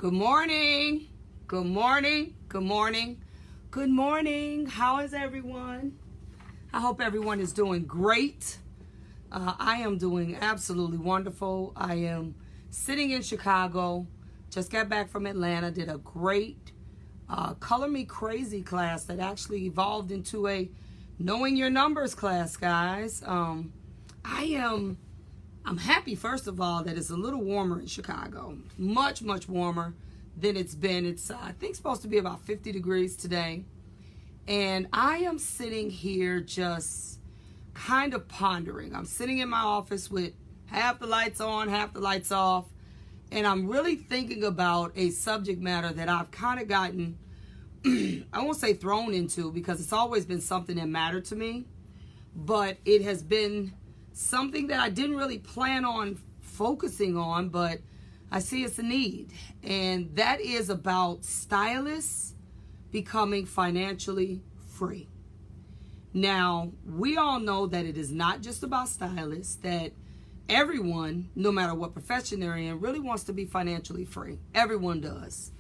Good morning. Good morning. Good morning. Good morning. How is everyone? I hope everyone is doing great. I am doing absolutely wonderful. I am sitting in Chicago. Just got back from Atlanta. Did a great Color Me Crazy class that actually evolved into a Knowing Your Numbers class, guys. I'm happy, first of all, that it's a little warmer in Chicago. Much, much warmer than it's been. It's, I think, supposed to be about 50 degrees today. And I am sitting here just kind of pondering. I'm sitting in my office with half the lights on, half the lights off. And I'm really thinking about a subject matter that I've kind of gotten, I won't say thrown into, because it's always been something that mattered to me. But it has been something that I didn't really plan on focusing on, but I see it's a need. And that is about stylists becoming financially free. Now, we all know that it is not just about stylists, that everyone, no matter what profession they're in, really wants to be financially free. Everyone does.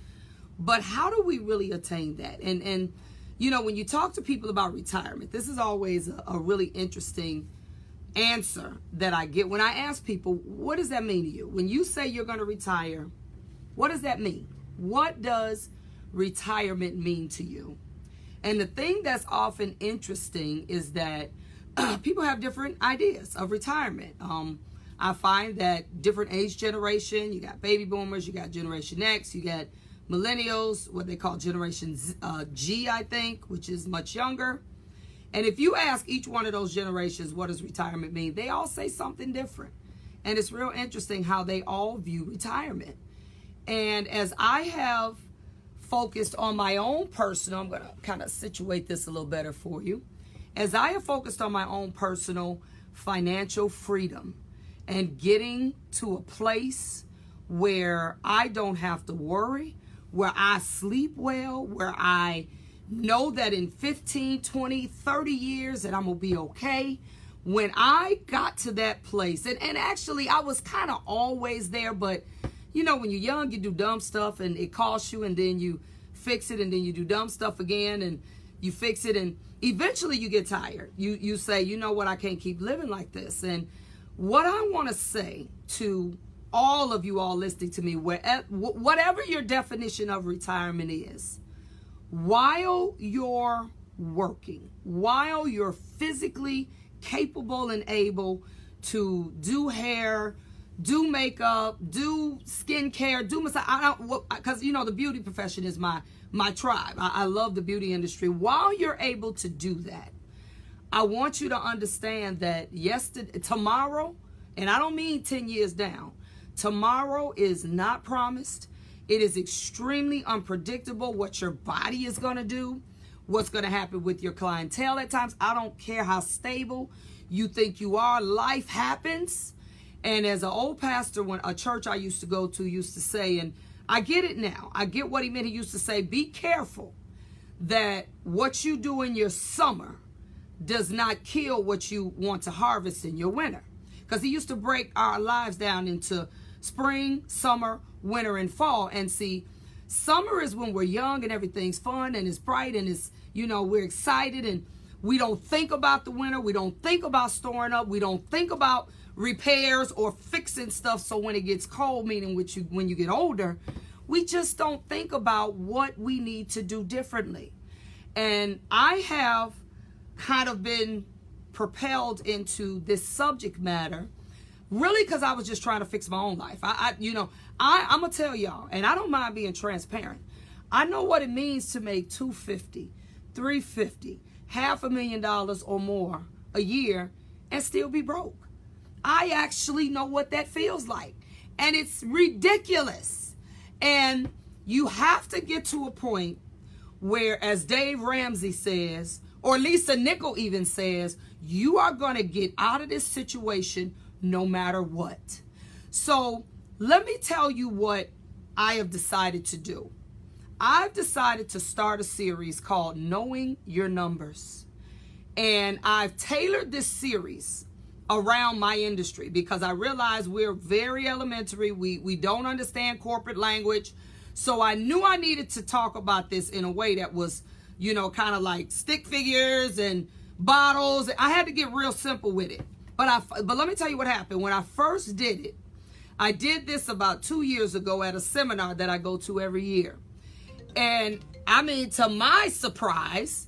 But how do we really attain that? And you know, when you talk to people about retirement, this is always a really interesting answer that I get when I ask people, what does that mean to you? When you say you're going to retire, what does that mean? What does retirement mean to you? And the thing that's often interesting is that people have different ideas of retirement. I find that different age generation, you got baby boomers, you got Generation X, you got millennials, what they call Generation G, I think, which is much younger. And if you ask each one of those generations, what does retirement mean? They all say something different. And it's real interesting how they all view retirement. And as I have focused on my own personal, I'm going to kind of situate this a little better for you. As I have focused on my own personal financial freedom and getting to a place where I don't have to worry, where I sleep well, where I know that in 15, 20, 30 years that I'm going to be okay. When I got to that place, and actually I was kind of always there, but you know, when you're young, you do dumb stuff and it costs you, and then you fix it, and then you do dumb stuff again and you fix it, and eventually you get tired. You say, you know what, I can't keep living like this. And what I want to say to all of you all listening to me, whatever your definition of retirement is, while you're working, while you're physically capable and able to do hair, do makeup, do skincare, do massage, because you know the beauty profession is my tribe. I love the beauty industry. While you're able to do that, I want you to understand that tomorrow, and I don't mean 10 years down, tomorrow is not promised. It is extremely unpredictable what your body is going to do, what's going to happen with your clientele at times. I don't care how stable you think you are. Life happens. And as an old pastor, when a church I used to go to used to say, and I get it now, I get what he meant. He used to say, be careful that what you do in your summer does not kill what you want to harvest in your winter. Because he used to break our lives down into spring, summer, winter, and fall. And see, summer is when we're young and everything's fun and it's bright and it's, you know, we're excited and we don't think about the winter. We don't think about storing up. We don't think about repairs or fixing stuff. So when it gets cold, meaning when you get older, we just don't think about what we need to do differently. And I have kind of been propelled into this subject matter really because I was just trying to fix my own life. I'm going to tell y'all, and I don't mind being transparent. I know what it means to make $250, $350, $500,000 or more a year and still be broke. I actually know what that feels like. And it's ridiculous. And you have to get to a point where, as Dave Ramsey says, or Lisa Nichol even says, you are going to get out of this situation no matter what. So let me tell you what I have decided to do. I've decided to start a series called Knowing Your Numbers. And I've tailored this series around my industry because I realize we're very elementary. We don't understand corporate language. So I knew I needed to talk about this in a way that was, you know, kind of like stick figures and bottles. I had to get real simple with it. But let me tell you what happened. When I first did it, I did this about 2 years ago at a seminar that I go to every year. And I mean, to my surprise,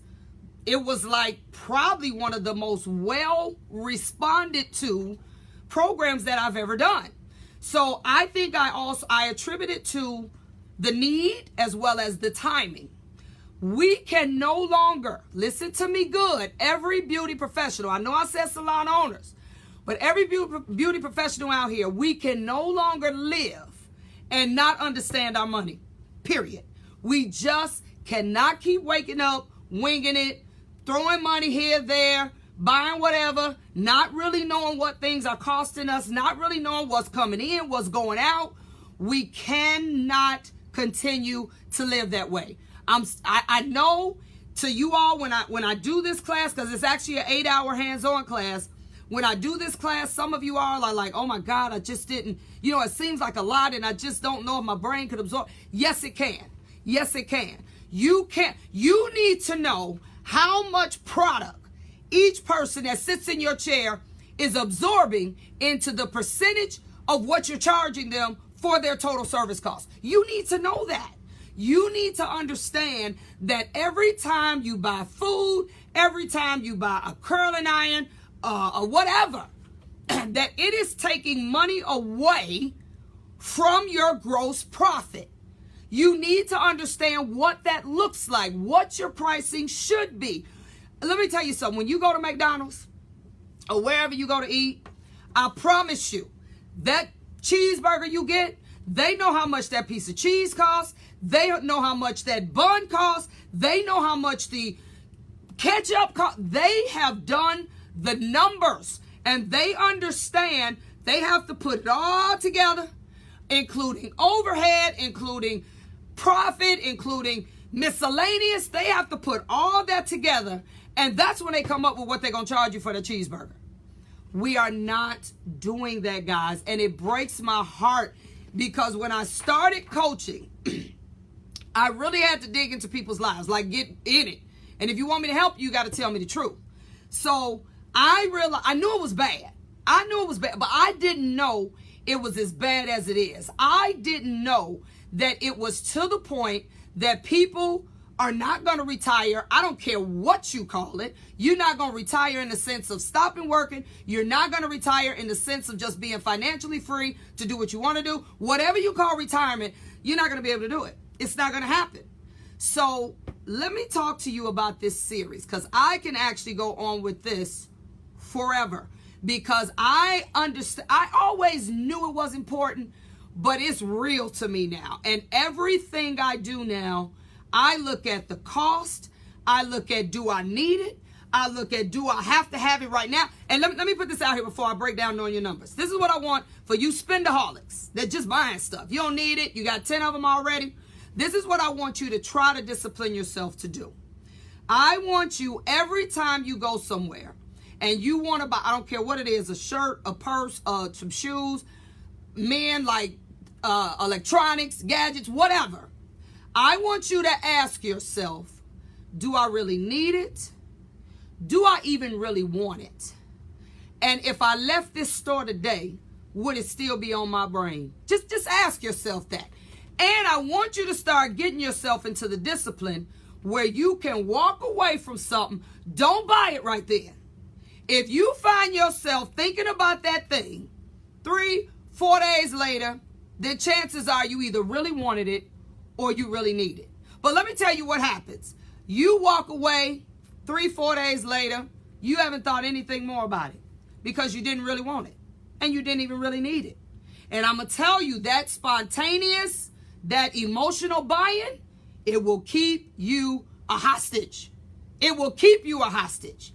it was like probably one of the most well responded to programs that I've ever done. So I think I attribute it to the need as well as the timing. We can no longer, listen to me good, every beauty professional, I know I said salon owners, but every beauty professional out here, we can no longer live and not understand our money, period. We just cannot keep waking up, winging it, throwing money here, there, buying whatever, not really knowing what things are costing us, not really knowing what's coming in, what's going out. We cannot continue to live that way. I know to you all when I do this class, because it's actually an 8-hour hands-on class. When I do this class, some of you all are like, oh my God, I just didn't, you know, it seems like a lot and I just don't know if my brain could absorb. Yes, it can. Yes, it can. You need to know how much product each person that sits in your chair is absorbing into the percentage of what you're charging them for their total service cost. You need to know that. You need to understand that every time you buy food, every time you buy a curling iron, or whatever, that it is taking money away from your gross profit. You need to understand what that looks like, what your pricing should be. Let me tell you something. When you go to McDonald's or wherever you go to eat, I promise you, that cheeseburger you get, they know how much that piece of cheese costs. They know how much that bun costs. They know how much the ketchup costs. They have done the numbers, and they understand they have to put it all together, including overhead, including profit, including miscellaneous. They have to put all that together, and that's when they come up with what they're going to charge you for the cheeseburger. We are not doing that, guys, and it breaks my heart because when I started coaching, I really had to dig into people's lives, like get in it. And if you want me to help you, got to tell me the truth. So I realized, I knew it was bad. I knew it was bad, but I didn't know it was as bad as it is. I didn't know that it was to the point that people are not going to retire. I don't care what you call it. You're not going to retire in the sense of stopping working. You're not going to retire in the sense of just being financially free to do what you want to do. Whatever you call retirement, you're not going to be able to do it. It's not going to happen. So let me talk to you about this series, because I can actually go on with this forever, because I understand. I always knew it was important, but it's real to me now. And everything I do now, I look at the cost. I look at, do I need it? I look at, do I have to have it right now? And let me put this out here before I break down on your numbers. This is what I want for you spendaholics that just buying stuff. You don't need it. You got 10 of them already. This is what I want you to try to discipline yourself to do. I want you, every time you go somewhere and you want to buy, I don't care what it is, a shirt, a purse, some shoes, men, like electronics, gadgets, whatever. I want you to ask yourself, do I really need it? Do I even really want it? And if I left this store today, would it still be on my brain? Just ask yourself that. And I want you to start getting yourself into the discipline where you can walk away from something. Don't buy it right then. If you find yourself thinking about that thing 3-4 days later, then chances are you either really wanted it or you really need it. But let me tell you what happens. You walk away 3-4 days later, you haven't thought anything more about it because you didn't really want it and you didn't even really need it. And I'm going to tell you, that spontaneous, that emotional buying, it will keep you a hostage. It will keep you a hostage.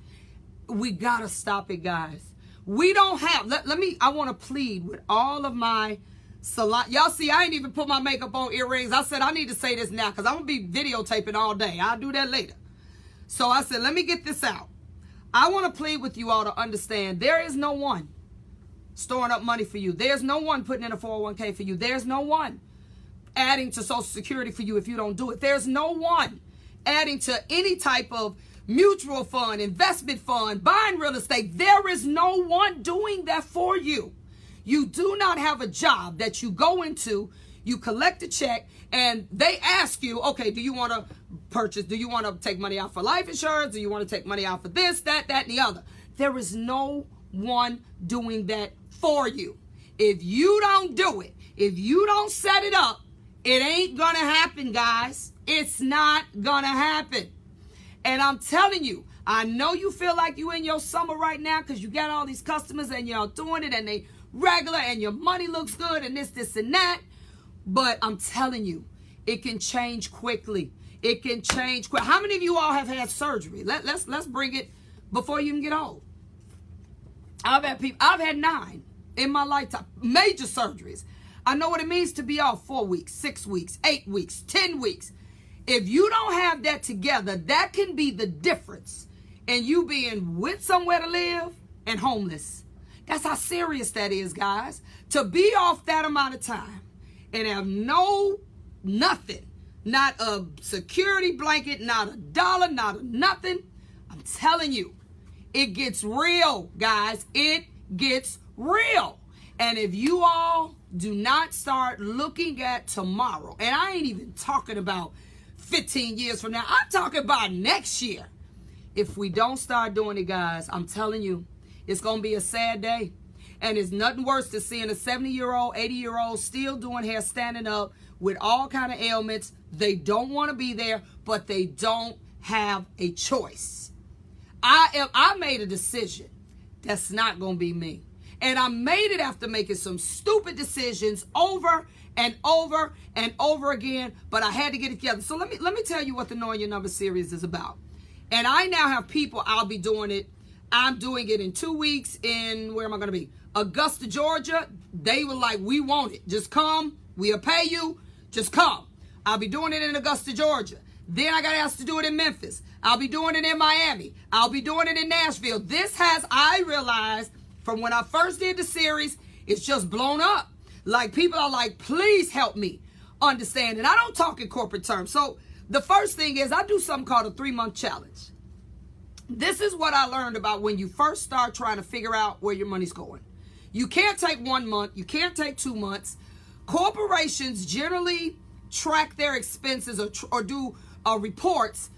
We got to stop it, guys. We don't have, I want to plead with all of my salon. Y'all see, I ain't even put my makeup on, earrings. I said I need to say this now because I'm going to be videotaping all day. I'll do that later. So I said, let me get this out. I want to plead with you all to understand there is no one storing up money for you. There's no one putting in a 401k for you. There's no one. adding to Social Security for you if you don't do it. There's no one adding to any type of mutual fund, investment fund, buying real estate. There is no one doing that for you. You do not have a job that you go into, you collect a check, and they ask you, okay, do you want to purchase, do you want to take money out for life insurance? Do you want to take money out for this, that, and the other? There is no one doing that for you. If you don't do it, if you don't set it up, it ain't gonna happen, guys. It's not gonna happen. And I'm telling you, I know you feel like you in your summer right now because you got all these customers and you're doing it and they regular and your money looks good and this, and that. But I'm telling you, it can change quickly. It can change quick. How many of you all have had surgery? Let's bring it before you even get old. I've had 9 in my lifetime, major surgeries. I know what it means to be off 4 weeks, 6 weeks, 8 weeks, 10 weeks. If you don't have that together, that can be the difference in you being with somewhere to live and homeless. That's how serious that is, guys. To be off that amount of time and have nothing, not a security blanket, not a dollar, not a nothing. I'm telling you, it gets real, guys. It gets real. And if you all do not start looking at tomorrow, and I ain't even talking about 15 years from now, I'm talking about next year. If we don't start doing it, guys, I'm telling you, it's going to be a sad day. And it's nothing worse than seeing a 70-year-old, 80-year-old still doing hair, standing up with all kind of ailments. They don't want to be there, but they don't have a choice. I made a decision. That's not going to be me. And I made it after making some stupid decisions over and over and over again, but I had to get it together. So let me tell you what the Knowing Your Number series is about. And I now have people, I'll be doing it. I'm doing it in 2 weeks in, where am I going to be? Augusta, Georgia. They were like, we want it. Just come. We'll pay you. Just come. I'll be doing it in Augusta, Georgia. Then I got asked to do it in Memphis. I'll be doing it in Miami. I'll be doing it in Nashville. I realized from when I first did the series, it's just blown up. Like, people are like, please help me understand. And I don't talk in corporate terms. So the first thing is I do something called a 3-month challenge. This is what I learned about when you first start trying to figure out where your money's going. You can't take 1 month. You can't take 2 months. Corporations generally track their expenses or do reports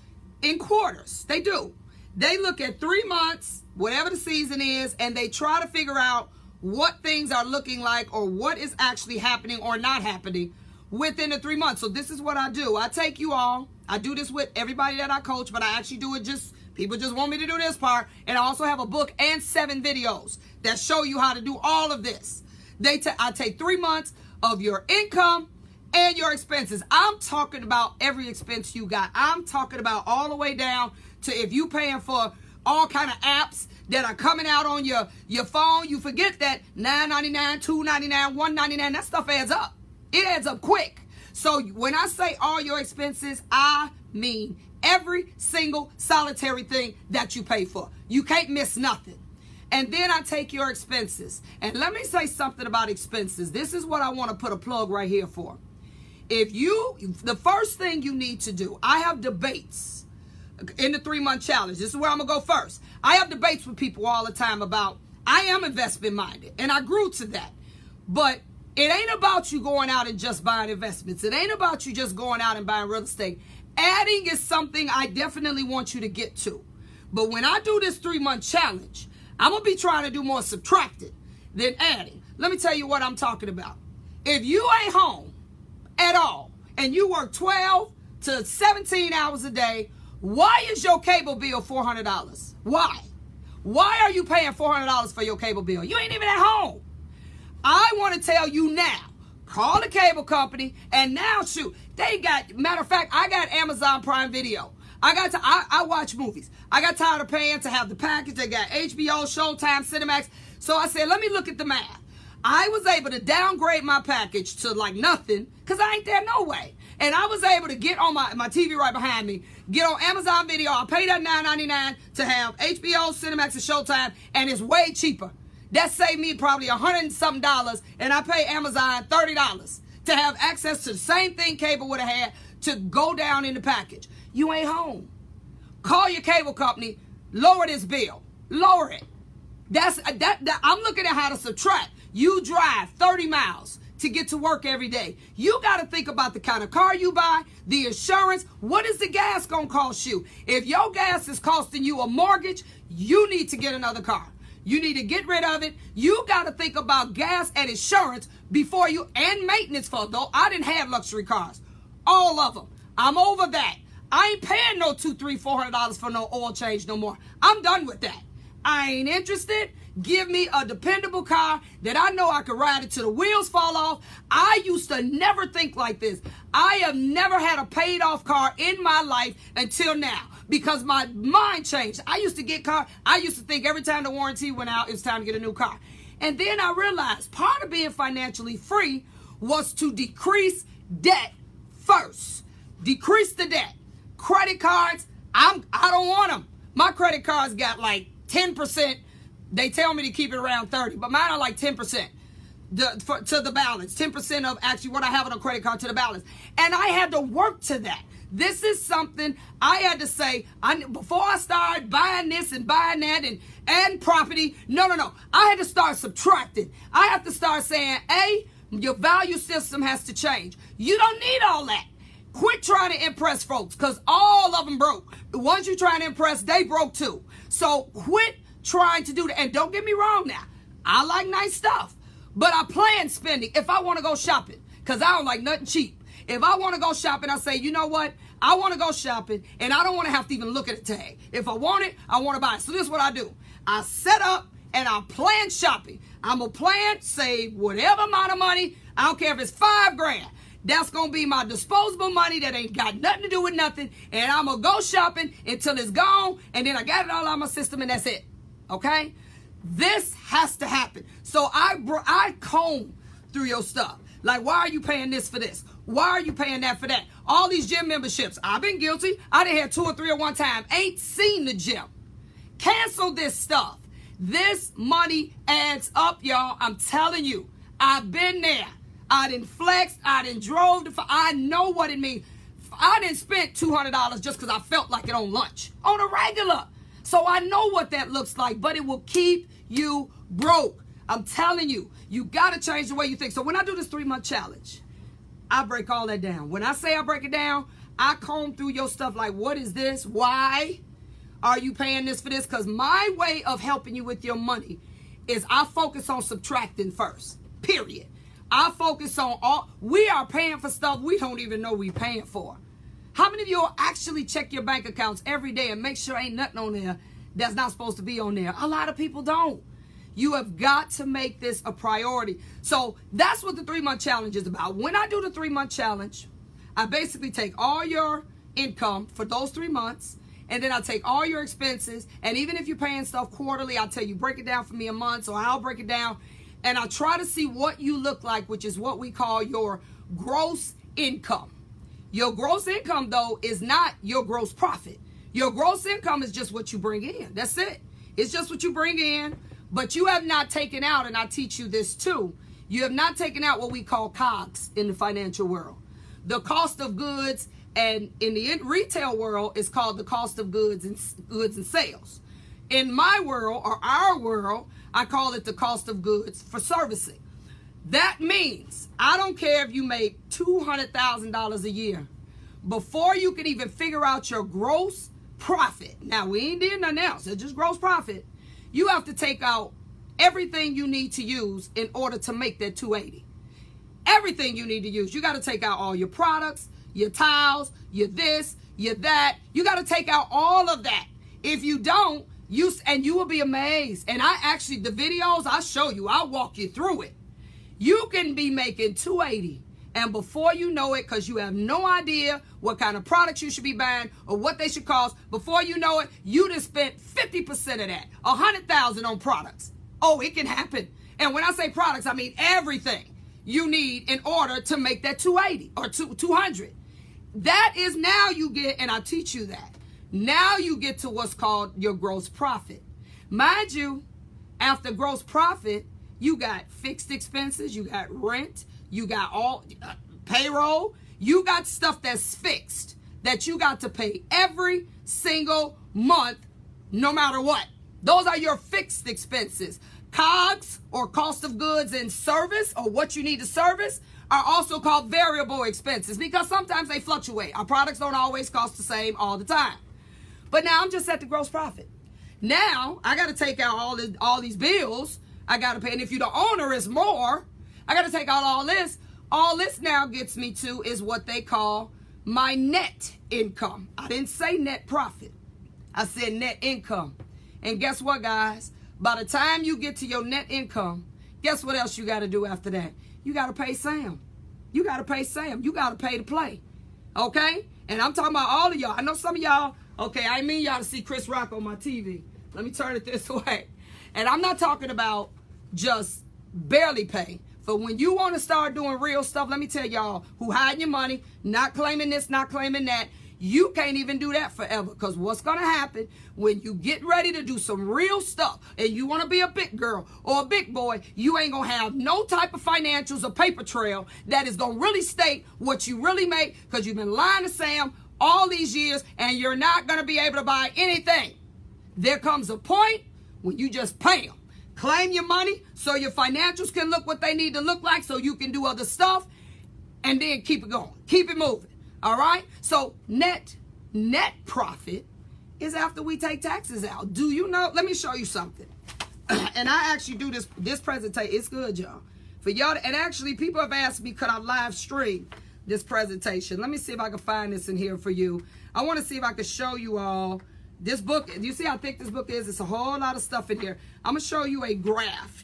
in quarters. They do. They look at 3 months, whatever the season is, and they try to figure out what things are looking like or what is actually happening or not happening within the 3 months. So this is what I do. I take you all. I do this with everybody that I coach, but I actually do it people just want me to do this part. And I also have a book and 7 videos that show you how to do all of this. I take 3 months of your income and your expenses. I'm talking about every expense you got. I'm talking about all the way down to if you paying for all kind of apps that are coming out on your phone. You forget that $9.99, $2.99, $1.99, that stuff adds up. It adds up quick. So when I say all your expenses, I mean every single solitary thing that you pay for. You can't miss nothing. And then I take your expenses. And let me say something about expenses. This is what I want to put a plug right here for. The first thing you need to do, I have debates in the 3-month challenge. This is where I'm going to go first. I have debates with people all the time about, I am investment minded and I grew to that. But it ain't about you going out and just buying investments. It ain't about you just going out and buying real estate. Adding is something I definitely want you to get to. But when I do this 3-month challenge, I'm going to be trying to do more subtracting than adding. Let me tell you what I'm talking about. If you ain't home at all and you work 12 to 17 hours a day, why is your cable bill $400? Why? Why are you paying $400 for your cable bill? You ain't even at home. I want to tell you now, call the cable company and now shoot. Matter of fact, I got Amazon Prime Video. I watch movies. I got tired of paying to have the package. They got HBO, Showtime, Cinemax. So I said, let me look at the math. I was able to downgrade my package to like nothing because I ain't there no way. And I was able to get on my TV right behind me, get on Amazon Video. I paid that $9.99 to have HBO, Cinemax, and Showtime, and it's way cheaper. That saved me probably $100 and something, and I pay Amazon $30. to have access to the same thing cable would have had to go down in the package. You ain't home. Call your cable company, lower this bill. Lower it. I'm looking at how to subtract. You drive 30 miles to get to work every day. You got to think about the kind of car you buy, the insurance. What is the gas going to cost you? If your gas is costing you a mortgage, you need to get another car. You need to get rid of it. You got to think about gas and insurance before you, and maintenance for it. Though I didn't have luxury cars. All of them. I'm over that. I ain't paying no $200, $300, $400 for no oil change no more. I'm done with that. I ain't interested. Give me a dependable car that I know I can ride it till the wheels fall off. I used to never think like this. I have never had a paid off car in my life until now because my mind changed. I used to get car. I used to think every time the warranty went out, it was time to get a new car. And then I realized part of being financially free was to decrease debt first. Decrease the debt. Credit cards, I don't want them. My credit cards got like 10%. They tell me to keep it around 30, but mine are like 10% to the balance. 10% of actually what I have on a credit card to the balance. And I had to work to that. This is something I had to say, before I started buying this and buying that and property, no. I had to start subtracting. I have to start saying, your value system has to change. You don't need all that. Quit trying to impress folks because all of them broke. The ones you're trying to impress, they broke too. So quit trying to do that. And don't get me wrong now. I like nice stuff. But I plan spending if I want to go shopping because I don't like nothing cheap. If I want to go shopping, I say, you know what? I want to go shopping and I don't want to have to even look at a tag. If I want it, I want to buy it. So this is what I do. I set up and I plan shopping. I'm going to plan, save whatever amount of money. I don't care if it's $5,000. That's going to be my disposable money that ain't got nothing to do with nothing. And I'm going to go shopping until it's gone. And then I got it all out of my system and that's it. Okay? This has to happen. So I comb through your stuff. Like, why are you paying this for this? Why are you paying that for that? All these gym memberships. I've been guilty. I done had 2 or 3 at one time. Ain't seen the gym. Cancel this stuff. This money adds up, y'all. I'm telling you. I've been there. I done flexed. I done drove. I know what it means. I done spent $200 just because I felt like it on lunch. On a regular. So I know what that looks like. But it will keep you broke. I'm telling you. You got to change the way you think. So when I do this 3-month challenge, I break all that down. When I say I break it down, I comb through your stuff like, what is this? Why are you paying this for this? Because my way of helping you with your money is I focus on subtracting first. Period. I focus on we are paying for stuff we don't even know we paying for. How many of you will actually check your bank accounts every day and make sure ain't nothing on there that's not supposed to be on there? A lot of people don't. You have got to make this a priority. So that's what the 3-month challenge is about. When I do the 3-month challenge, I basically take all your income for those 3 months, and then I take all your expenses. And even if you're paying stuff quarterly, I'll tell you, break it down for me a month, so I'll break it down. And I try to see what you look like, which is what we call your gross income. Your gross income, though, is not your gross profit. Your gross income is just what you bring in. That's it. It's just what you bring in. But you have not taken out, and I teach you this too, you have not taken out what we call COGS in the financial world. The cost of goods, and in the retail world, it's called the cost of goods and sales. In my world, or our world, I call it the cost of goods for servicing. That means I don't care if you make $200,000 a year. Before you can even figure out your gross profit, now we ain't doing nothing else, it's just gross profit, you have to take out everything you need to use in order to make that 280. Everything you need to use. You got to take out all your products, your towels, your this, your that. You got to take out all of that. If you don't, you will be amazed. And the videos I show you, I'll walk you through it. You can be making 280. And before you know it, because you have no idea what kind of products you should be buying or what they should cost, before you know it, you just spent 50% of that, $100,000 on products. Oh, it can happen. And when I say products, I mean everything you need in order to make that 280 or 200. That is now you get, and I teach you that. Now you get to what's called your gross profit. Mind you, after gross profit, you got fixed expenses, you got rent, You got all payroll. You got stuff that's fixed that you got to pay every single month, no matter what. Those are your fixed expenses. COGS, or cost of goods and service, or what you need to service, are also called variable expenses because sometimes they fluctuate. Our products don't always cost the same all the time. But now I'm just at the gross profit. Now I got to take out all these bills. I got to pay, and if you're the owner, it's more. I got to take out all this. All this now gets me to is what they call my net income. I didn't say net profit. I said net income. And guess what, guys? By the time you get to your net income, guess what else you got to do after that? You got to pay Sam. You got to pay Sam. You got to pay to play. Okay? And I'm talking about all of y'all. I know some of y'all, okay, I mean y'all to see Chris Rock on my TV. Let me turn it this way. And I'm not talking about just barely pay. But when you want to start doing real stuff, let me tell y'all who hiding your money, not claiming this, not claiming that, you can't even do that forever. Because what's going to happen when you get ready to do some real stuff and you want to be a big girl or a big boy, you ain't going to have no type of financials or paper trail that is going to really state what you really make, because you've been lying to Sam all these years and you're not going to be able to buy anything. There comes a point when you just pay them. Claim your money so your financials can look what they need to look like so you can do other stuff, and then keep it going. Keep it moving. All right? So net profit is after we take taxes out. Do you know? Let me show you something. And I actually do this presentation. It's good, y'all. For y'all, and actually people have asked me, could I live stream this presentation? Let me see if I can find this in here for you. I want to see if I can show you all this book. You see how thick this book is? It's a whole lot of stuff in here. I'm going to show you a graph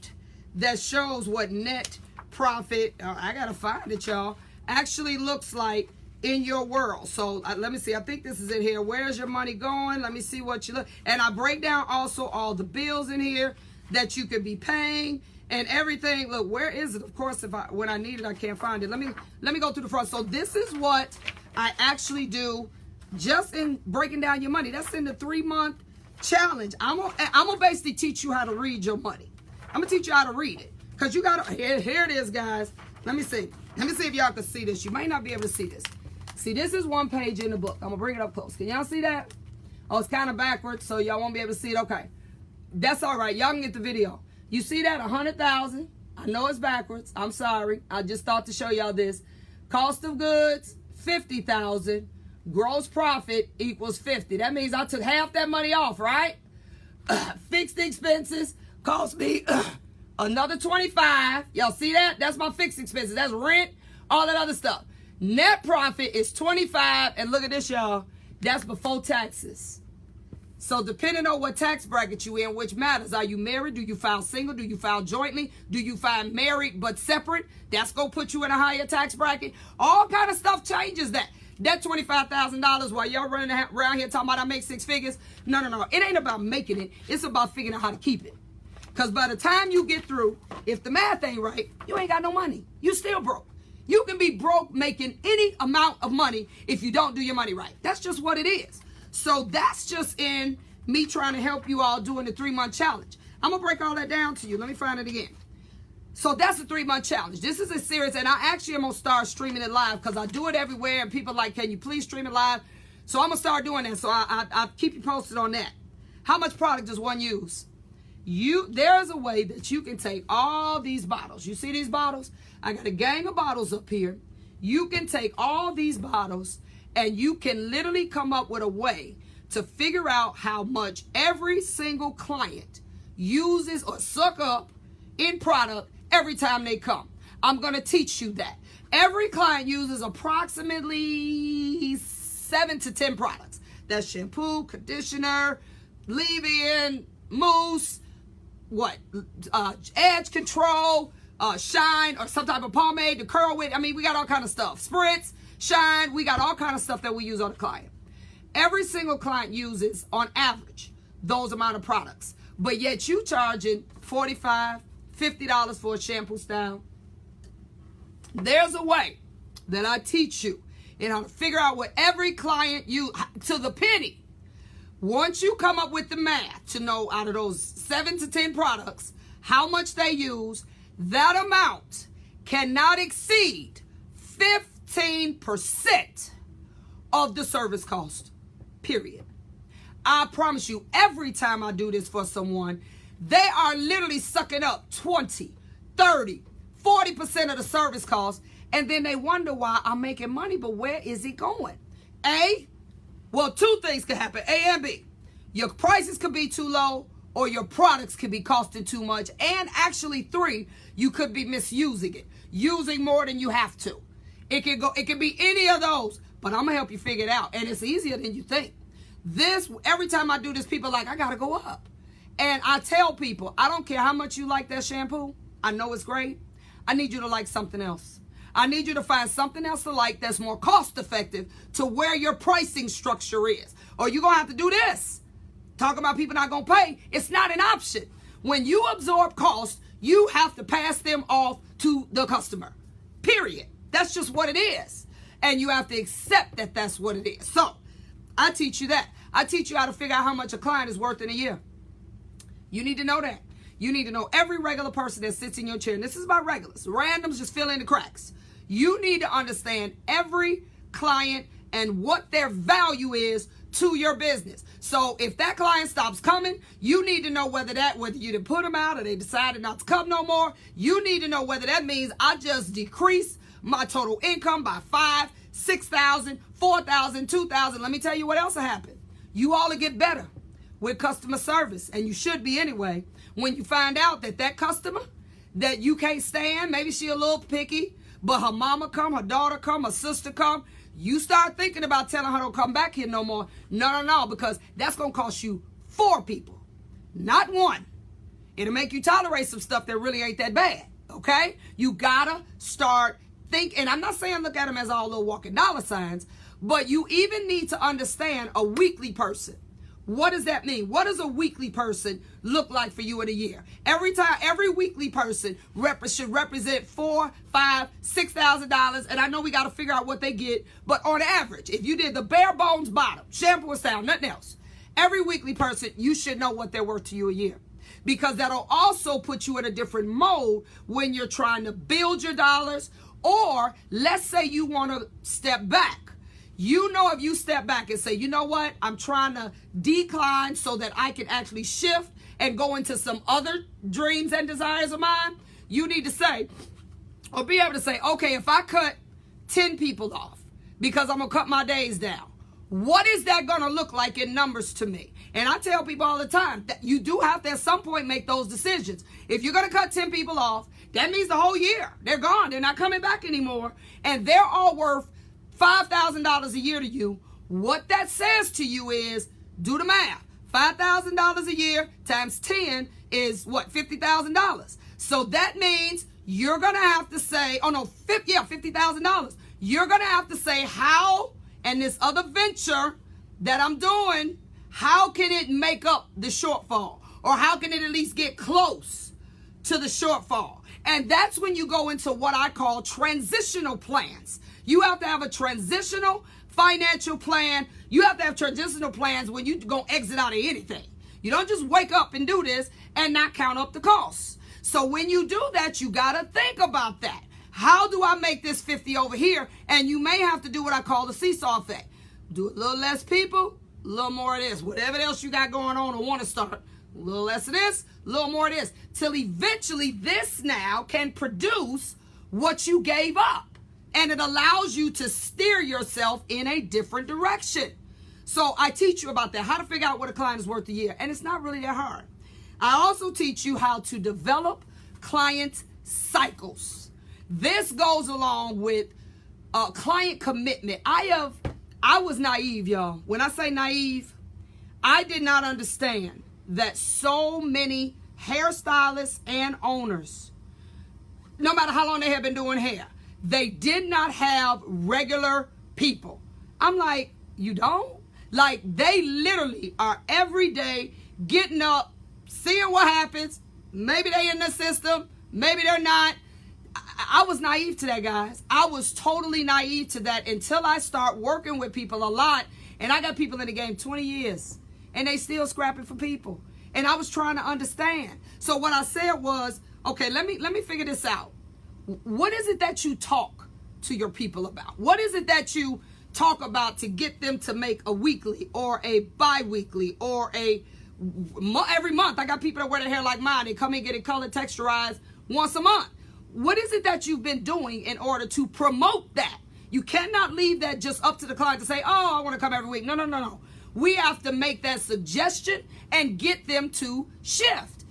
that shows what net profit, I got to find it, y'all, actually looks like in your world. So let me see. I think this is in here. Where's your money going? Let me see what you look. And I break down also all the bills in here that you could be paying and everything. Look, where is it? Of course, when I need it, I can't find it. Let me go to the front. So this is what I actually do just in breaking down your money. That's in the 3-month challenge. I'm gonna basically teach you how to read your money. I'm gonna teach you how to read it, because you gotta, here it is, guys. Let me see if y'all can see this. You may not be able to see this. See, this is one page in the book. I'm gonna bring it up close. Can y'all see that? Oh, it's kind of backwards, so y'all won't be able to see it. Okay, that's all right. Y'all can get the video. You see that? 100,000. I know it's backwards. I'm sorry. I just thought to show y'all this. Cost of goods, 50,000. Gross profit equals 50. That means I took half that money off, right? Fixed expenses cost me another 25. Y'all see that? That's my fixed expenses. That's rent, all that other stuff. Net profit is 25. And look at this, y'all. That's before taxes. So depending on what tax bracket you in, which matters. Are you married? Do you file single? Do you file jointly? Do you file married but separate? That's going to put you in a higher tax bracket. All kind of stuff changes that. That $25,000 while y'all running around here talking about I make 6 figures. No. It ain't about making it. It's about figuring out how to keep it. Because by the time you get through, if the math ain't right, you ain't got no money. You still broke. You can be broke making any amount of money if you don't do your money right. That's just what it is. So that's just in me trying to help you all doing the 3-month challenge. I'm going to break all that down to you. Let me find it again. So that's the 3-month challenge. This is a series, and I actually am going to start streaming it live because I do it everywhere, and people are like, can you please stream it live? So I'm going to start doing that. So I'll keep you posted on that. How much product does one use? There's a way that you can take all these bottles. You see these bottles? I got a gang of bottles up here. You can take all these bottles, and you can literally come up with a way to figure out how much every single client uses or suck up in product every time they come. I'm going to teach you that. Every client uses approximately 7 to 10 products. That's shampoo, conditioner, leave-in, mousse, edge control, shine, or some type of pomade to curl with. I mean, we got all kind of stuff. Spritz, shine, we got all kind of stuff that we use on the client. Every single client uses, on average, those amount of products. But yet you charging $45, $50 for a shampoo style. There's a way that I teach you in how to figure out what every client use to the penny. Once you come up with the math to know out of those 7 to 10 products how much they use, that amount cannot exceed 15% of the service cost, period. I promise you, every time I do this for someone, they are literally sucking up 20, 30, 40% of the service cost, and then they wonder why I'm making money, but where is it going? Well, two things could happen, A and B. Your prices could be too low, or your products could be costing too much, and actually 3, you could be misusing it, using more than you have to. It can be any of those, but I'm gonna help you figure it out, and it's easier than you think. Every time I do this, people are like, I gotta go up. And I tell people, I don't care how much you like that shampoo. I know it's great. I need you to like something else. I need you to find something else to like that's more cost effective to where your pricing structure is. Or you're gonna have to do this. Talking about people not gonna pay, it's not an option. When you absorb costs, you have to pass them off to the customer. Period. That's just what it is. And you have to accept that that's what it is. So, I teach you that. I teach you how to figure out how much a client is worth in a year. You need to know that. You need to know every regular person that sits in your chair. And this is about regulars. Randoms just fill in the cracks. You need to understand every client and what their value is to your business. So if that client stops coming, you need to know whether you didn't put them out or they decided not to come no more. You need to know whether that means I just decrease my total income by 5, 6,000, 4,000, 2,000. Let me tell you what else will happen. You all will get better with customer service, and you should be anyway. When you find out that customer that you can't stand, maybe she a little picky, but her mama come, her daughter come, her sister come, you start thinking about telling her don't come back here no more. No, because that's going to cost you 4 people, not 1. It'll make you tolerate some stuff that really ain't that bad, okay? You got to start thinking, and I'm not saying look at them as all little walking dollar signs, but you even need to understand a weekly person. What does that mean? What does a weekly person look like for you in a year? Every weekly person should represent $4,000, $5,000, $6,000, and I know we got to figure out what they get, but on average, if you did the bare bones bottom, shampoo and style, nothing else, every weekly person, you should know what they're worth to you a year, because that'll also put you in a different mode when you're trying to build your dollars, or let's say you want to step back. You know, if you step back and say, you know what, I'm trying to decline so that I can actually shift and go into some other dreams and desires of mine, you need to say, or be able to say, okay, if I cut 10 people off because I'm going to cut my days down, what is that going to look like in numbers to me? And I tell people all the time that you do have to at some point make those decisions. If you're going to cut 10 people off, that means the whole year. They're gone. They're not coming back anymore. And they're all worth $5,000 a year to you. What that says to you is, do the math. $5,000 a year times 10 is what? $50,000. So that means you're going to have to say, $50,000. You're going to have to say how, and this other venture that I'm doing, how can it make up the shortfall? Or how can it at least get close to the shortfall? And that's when you go into what I call transitional plans. You have to have a transitional financial plan. You have to have transitional plans when you're going to exit out of anything. You don't just wake up and do this and not count up the costs. So when you do that, you got to think about that. How do I make this 50 over here? And you may have to do what I call the seesaw effect. Do a little less people, a little more of this. Whatever else you got going on or want to start, a little less of this, a little more of this. Till eventually this now can produce what you gave up. And it allows you to steer yourself in a different direction. So I teach you about that, how to figure out what a client is worth a year. And it's not really that hard. I also teach you how to develop client cycles. This goes along with client commitment. I was naive, y'all. When I say naive, I did not understand that so many hairstylists and owners, no matter how long they have been doing hair, they did not have regular people. I'm like, you don't? Like, they literally are every day getting up, seeing what happens. Maybe they in the system, maybe they're not. I was naive to that, guys. I was totally naive to that until I start working with people a lot. And I got people in the game 20 years, and they still scrapping for people. And I was trying to understand. So what I said was, okay, let me figure this out. What is it that you talk to your people about? What is it that you talk about to get them to make a weekly or a bi-weekly or every month? I got people that wear their hair like mine. They come and get it colored, texturized once a month. What is it that you've been doing in order to promote that? You cannot leave that just up to the client to say, oh, I want to come every week. No. We have to make that suggestion and get them to shift.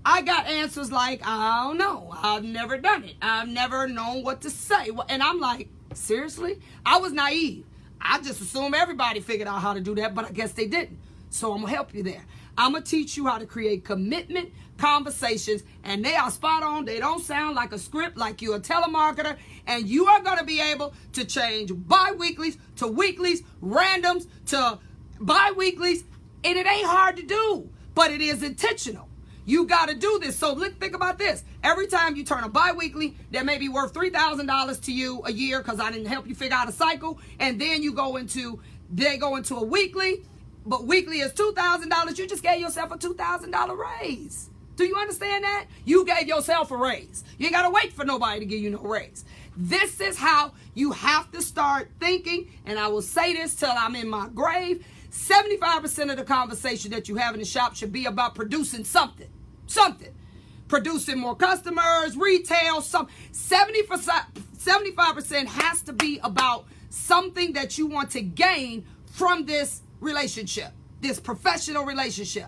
I got answers like, I don't know. I've never done it. I've never known what to say. And I'm like, seriously? I was naive. I just assumed everybody figured out how to do that, but I guess they didn't. So I'm going to help you there. I'm going to teach you how to create commitment conversations, and they are spot on. They don't sound like a script, like you're a telemarketer, and you are going to be able to change bi-weeklies to weeklies, randoms to bi-weeklies, and it ain't hard to do, but it is intentional. You got to do this. So think about this. Every time you turn a bi-weekly that may be worth $3,000 to you a year because I didn't help you figure out a cycle, and then they go into a weekly, but weekly is $2,000. You just gave yourself a $2,000 raise. Do you understand that? You gave yourself a raise. You ain't got to wait for nobody to give you no raise. This is how you have to start thinking, and I will say this till I'm in my grave. 75% of the conversation that you have in the shop should be about producing something. Producing more customers, retail, 75% has to be about something that you want to gain from this relationship, this professional relationship.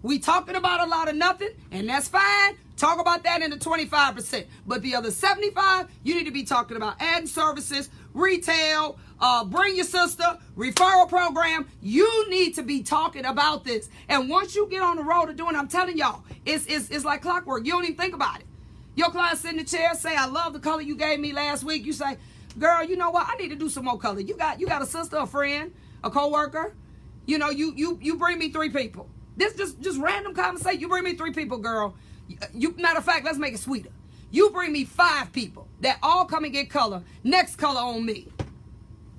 We talking about a lot of nothing, and that's fine. Talk about that in the 25%. But the other 75%, you need to be talking about adding services, retail, bring your sister, referral program. You need to be talking about this. And once you get on the road of doing it, I'm telling y'all, it's like clockwork. You don't even think about it. Your client sit in the chair, say, I love the color you gave me last week. You say, girl, you know what? I need to do some more color. You got a sister, a friend, a coworker. You know, you bring me 3 people. This just random conversation. You bring me 3 people, girl. Matter of fact, let's make it sweeter. You bring me 5 people that all come and get color. Next color on me.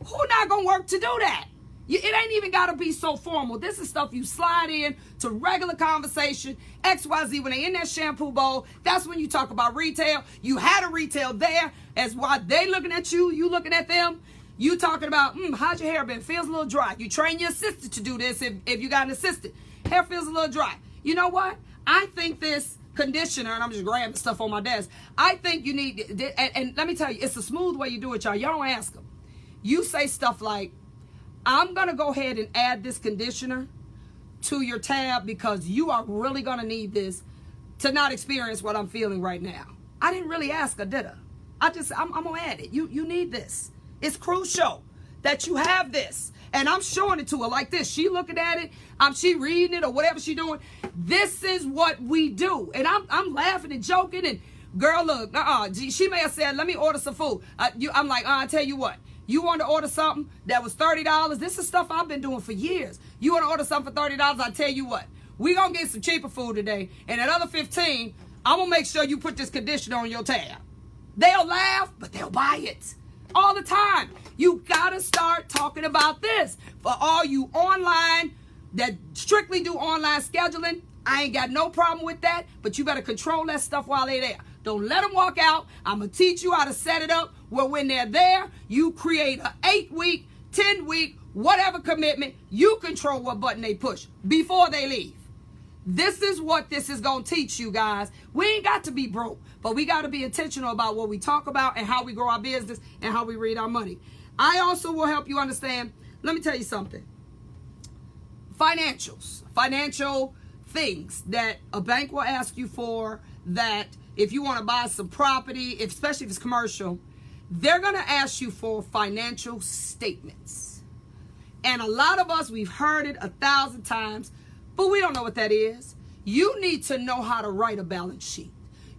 Who not gonna work to do that? It ain't even gotta be so formal. This is stuff you slide in to regular conversation. XYZ, when they in that shampoo bowl, that's when you talk about retail. You had a retail there. As why they looking at you, you looking at them. You talking about, how's your hair been? Feels a little dry. You train your assistant to do this if you got an assistant. Hair feels a little dry. You know what? I think this conditioner, and I'm just grabbing stuff on my desk. I think you need, and let me tell you, it's a smooth way you do it, y'all. Y'all don't ask them. You say stuff like, I'm going to go ahead and add this conditioner to your tab because you are really going to need this to not experience what I'm feeling right now. I didn't really ask her, did I? I'm going to add it. You need this. It's crucial that you have this. And I'm showing it to her like this. She looking at it. She reading it or whatever she doing. This is what we do. And I'm laughing and joking. And girl, look, she may have said, let me order some food. I'm like, I tell you what. You want to order something that was $30? This is stuff I've been doing for years. You want to order something for $30? I tell you what. We going to get some cheaper food today. And that other $15, I'm going to make sure you put this conditioner on your tab. They'll laugh, but they'll buy it. All the time. You got to start talking about this. For all you online that strictly do online scheduling, I ain't got no problem with that, but you better control that stuff while they're there. Don't let them walk out. I'm going to teach you how to set it up where when they're there, you create an 8-week, 10-week, whatever commitment. You control what button they push before they leave. This is what this is going to teach you guys. We ain't got to be broke, but we got to be intentional about what we talk about and how we grow our business and how we read our money. I also will help you understand. Let me tell you something. Financial things that a bank will ask you for, that if you want to buy some property, especially if it's commercial, they're going to ask you for financial statements. And a lot of us, we've heard it 1,000 times, but we don't know what that is. You need to know how to write a balance sheet.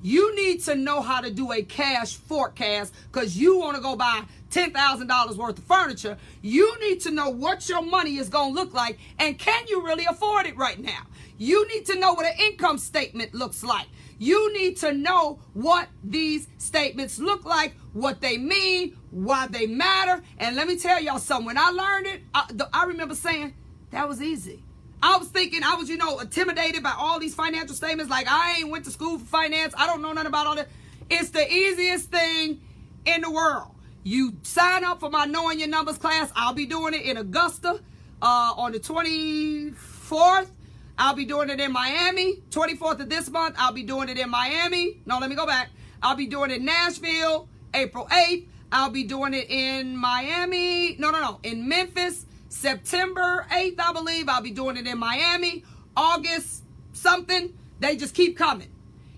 You need to know how to do a cash forecast because you want to go buy $10,000 worth of furniture. You need to know what your money is going to look like and can you really afford it right now? You need to know what an income statement looks like. You need to know what these statements look like, what they mean, why they matter. And let me tell y'all something. When I learned it, I remember saying, that was easy. I was thinking, I was, intimidated by all these financial statements. Like, I ain't went to school for finance. I don't know nothing about all that. It's the easiest thing in the world. You sign up for my Knowing Your Numbers class. I'll be doing it in Augusta on the 24th. I'll be doing it in Miami. 24th of this month, I'll be doing it in Miami. No, let me go back. I'll be doing it in Nashville, April 8th. I'll be doing it in Miami. No, in Memphis, September 8th, I believe. I'll be doing it in Miami, August something. They just keep coming.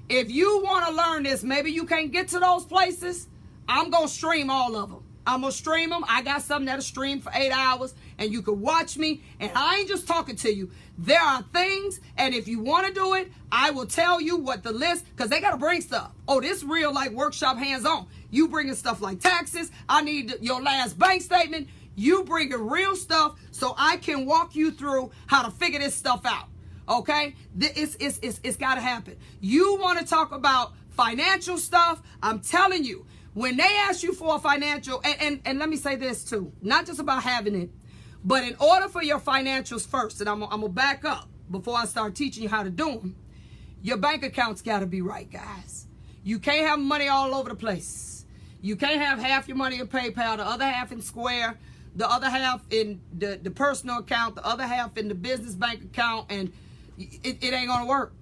If you want to learn this, maybe you can't get to those places. I'm going to stream all of them. I'm going to stream them. I got something that'll stream for 8 hours, and you can watch me. And I ain't just talking to you. There are things, and if you want to do it, I will tell you what the list, because they got to bring stuff. Oh, this real like workshop hands-on. You bringing stuff like taxes. I need your last bank statement. You bringing real stuff so I can walk you through how to figure this stuff out. Okay? It's got to happen. You want to talk about financial stuff? I'm telling you. When they ask you for a financial, and let me say this too, not just about having it, but in order for your financials first, and I'm going to back up before I start teaching you how to do them, your bank account's got to be right, guys. You can't have money all over the place. You can't have half your money in PayPal, the other half in Square, the other half in the personal account, the other half in the business bank account, and it ain't going to work.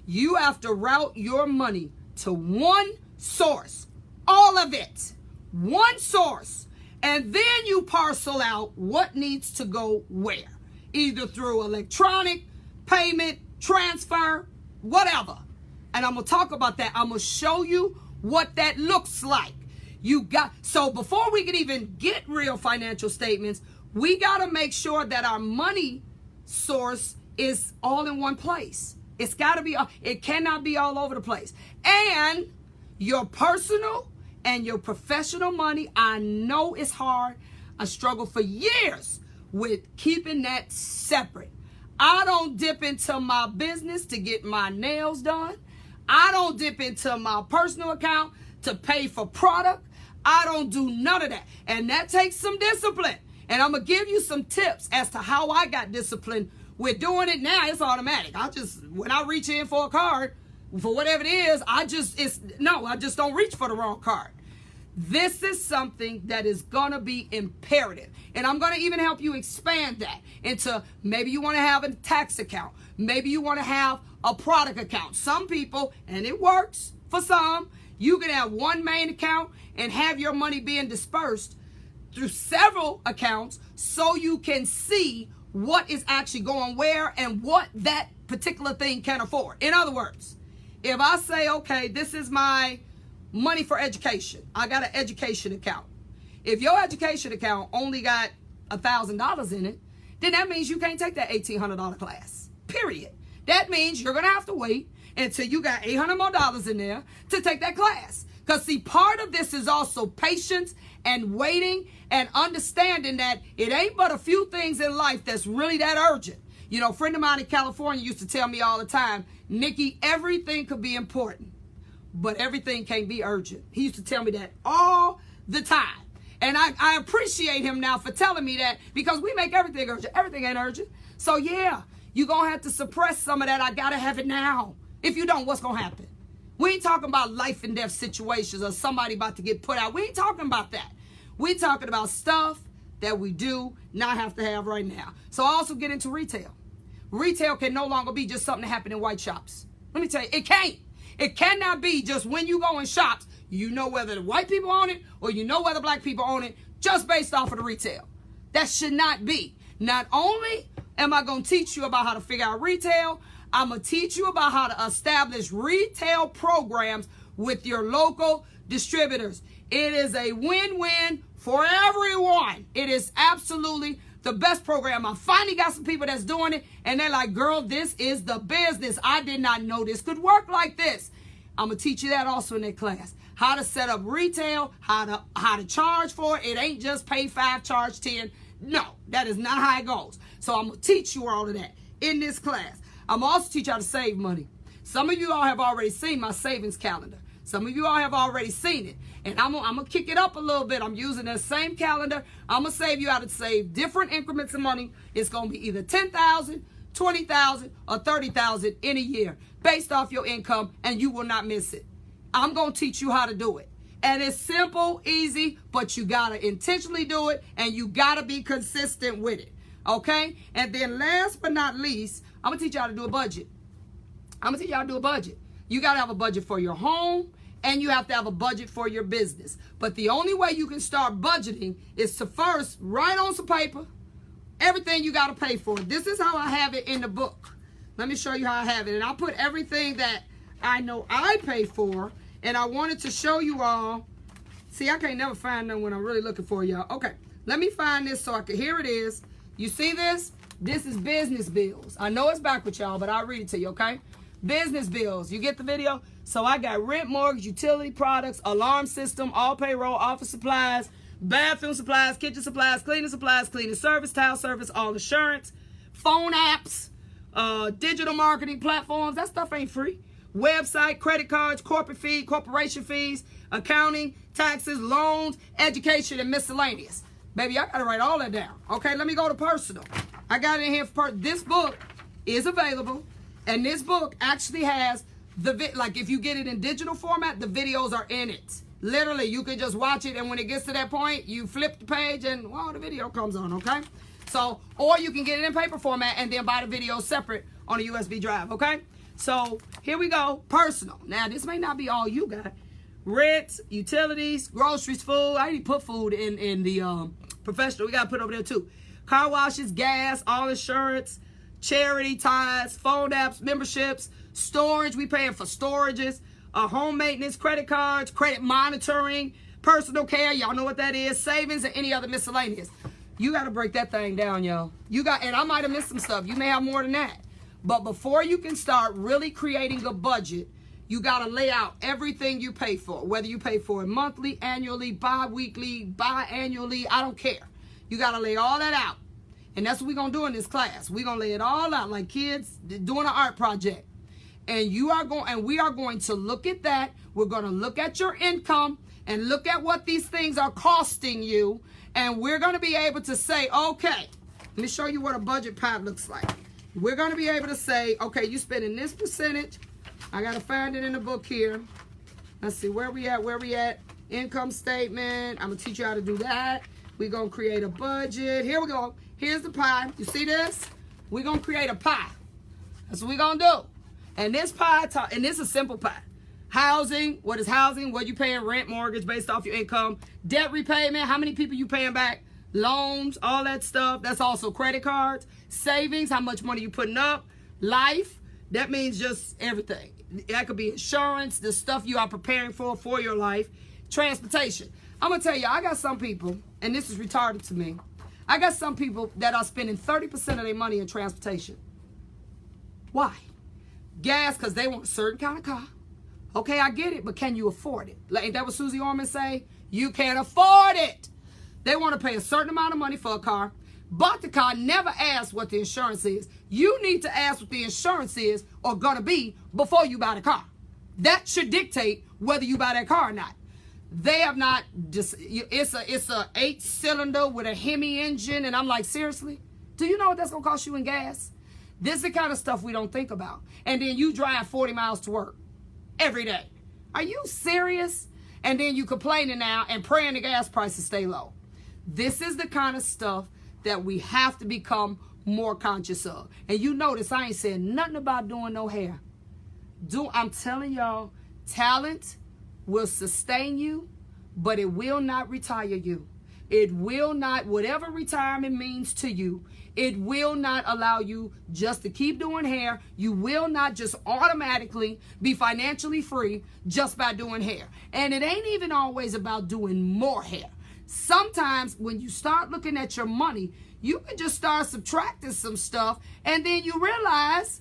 You have to route your money to one source. All of it. One source. And then you parcel out what needs to go where. Either through electronic, payment, transfer, whatever. And I'm going to talk about that. I'm going to show you what that looks like. So before we can even get real financial statements, we got to make sure that our money source is all in one place. It's got to be, it cannot be all over the place. And your personal and your professional money, I know it's hard. I struggled for years with keeping that separate. I don't dip into my business to get my nails done. I don't dip into my personal account to pay for product. I don't do none of that. And that takes some discipline. And I'm going to give you some tips as to how I got disciplined with doing it now. It's automatic. When I reach in for a card, for whatever it is, I just don't reach for the wrong card. This is something that is going to be imperative. And I'm going to even help you expand that into maybe you want to have a tax account. Maybe you want to have a product account. Some people, and it works for some, you can have one main account and have your money being dispersed through several accounts so you can see what is actually going where and what that particular thing can afford. In other words, if I say, okay, this is my money for education. I got an education account. If your education account only got $1,000 in it, then that means you can't take that $1,800 class. Period. That means you're going to have to wait until you got $800 more in there to take that class. Because see, part of this is also patience and waiting and understanding that it ain't but a few things in life that's really that urgent. You know, a friend of mine in California used to tell me all the time, Nikki, everything could be important, but everything can't be urgent. He used to tell me that all the time. And I appreciate him now for telling me that, because we make everything urgent. Everything ain't urgent. So yeah, you're going to have to suppress some of that. I got to have it now. If you don't, what's going to happen? We ain't talking about life and death situations or somebody about to get put out. We ain't talking about that. We talking about stuff that we do not have to have right now. So I also get into retail. Retail can no longer be just something that happened in white shops. Let me tell you, it can't. It cannot be just when you go in shops, you know whether the white people own it or you know whether black people own it just based off of the retail. That should not be. Not only am I going to teach you about how to figure out retail, I'm going to teach you about how to establish retail programs with your local distributors. It is a win-win for everyone. It is absolutely the best program. I finally got some people that's doing it, and they're like, girl, this is the business. I did not know this could work like this. I'm going to teach you that also in that class. How to set up retail, how to charge for it. It ain't just pay 5, charge 10. No, that is not how it goes. So I'm going to teach you all of that in this class. I'm also teach you how to save money. Some of you all have already seen my savings calendar. Some of you all have already seen it. And I'm going to kick it up a little bit. I'm using that same calendar. I'm going to save you how to save different increments of money. It's going to be either $10,000, $20,000, or $30,000 in a year based off your income, and you will not miss it. I'm going to teach you how to do it. And it's simple, easy, but you got to intentionally do it, and you got to be consistent with it. Okay? And then last but not least, I'm going to teach you how to do a budget. I'm going to teach you how to do a budget. You got to have a budget for your home, and you have to have a budget for your business. But the only way you can start budgeting is to first write on some paper everything you got to pay for. This is how I have it in the book. Let me show you how I have it. And I'll put everything that I know I pay for. And I wanted to show you all. See, I can't never find them when I'm really looking for y'all. Okay, let me find this so I can. Here it is. You see this? This is business bills. I know it's backwards, y'all, but I'll read it to you, okay? Business bills. You get the video? So I got rent, mortgage, utility products, alarm system, all payroll, office supplies, bathroom supplies, kitchen supplies, cleaning service, tile service, all insurance, phone apps, digital marketing platforms. That stuff ain't free. Website, credit cards, corporate fee, corporation fees, accounting, taxes, loans, education, and miscellaneous. Baby, I got to write all that down. Okay, let me go to personal. I got it in here for this book is available, and this book actually has like if you get it in digital format, the videos are in it. Literally, you can just watch it, and when it gets to that point, you flip the page, and well, the video comes on, okay? So, or you can get it in paper format and then buy the video separate on a USB drive, okay? So here we go, personal. Now this may not be all you got. Rent, utilities, groceries, food. I didn't put food in the professional. We got to put over there too. Car washes, gas, all insurance, charity, ties, phone apps, memberships, storage. We paying for storages, home maintenance, credit cards, credit monitoring, personal care. Y'all know what that is. Savings and any other miscellaneous. You got to break that thing down, y'all. And I might have missed some stuff. You may have more than that. But before you can start really creating a budget, you got to lay out everything you pay for, whether you pay for it monthly, annually, bi-weekly, biannually, I don't care. You got to lay all that out. And that's what we're going to do in this class. We're going to lay it all out like kids doing an art project. And we are going to look at that. We're going to look at your income and look at what these things are costing you. And we're going to be able to say, okay, let me show you what a budget pie looks like. We're going to be able to say, okay, you spending this percentage. I got to find it in the book here. Let's see, where we at? Income statement. I'm going to teach you how to do that. We're going to create a budget. Here we go. Here's the pie. You see this? We're going to create a pie. That's what we're going to do. And this pie, and this is a simple pie. Housing, what is housing? What you paying rent, mortgage based off your income. Debt repayment, how many people you paying back? Loans, all that stuff. That's also credit cards. Savings, how much money you putting up. Life, that means just everything. That could be insurance, the stuff you are preparing for your life. Transportation. I'm going to tell you, I got some people, and this is retarded to me. I got some people that are spending 30% of their money in transportation. Why? Gas, because they want a certain kind of car. Okay, I get it, but can you afford it? Ain't that what Susie Orman say? You can't afford it. They want to pay a certain amount of money for a car. Bought the car, never asked what the insurance is. You need to ask what the insurance is or gonna be before you buy the car. That should dictate whether you buy that car or not. They have not just, it's a 8-cylinder with a Hemi engine, and I'm like, seriously? Do you know what that's gonna cost you in gas? This is the kind of stuff we don't think about. And then you drive 40 miles to work every day. Are you serious? And then you complaining now and praying the gas prices stay low. This is the kind of stuff that we have to become more conscious of. And you notice I ain't saying nothing about doing no hair. I'm telling y'all, talent will sustain you, but it will not retire you. It will not, whatever retirement means to you, it will not allow you just to keep doing hair. You will not just automatically be financially free just by doing hair. And it ain't even always about doing more hair. Sometimes when you start looking at your money, you can just start subtracting some stuff, and then you realize,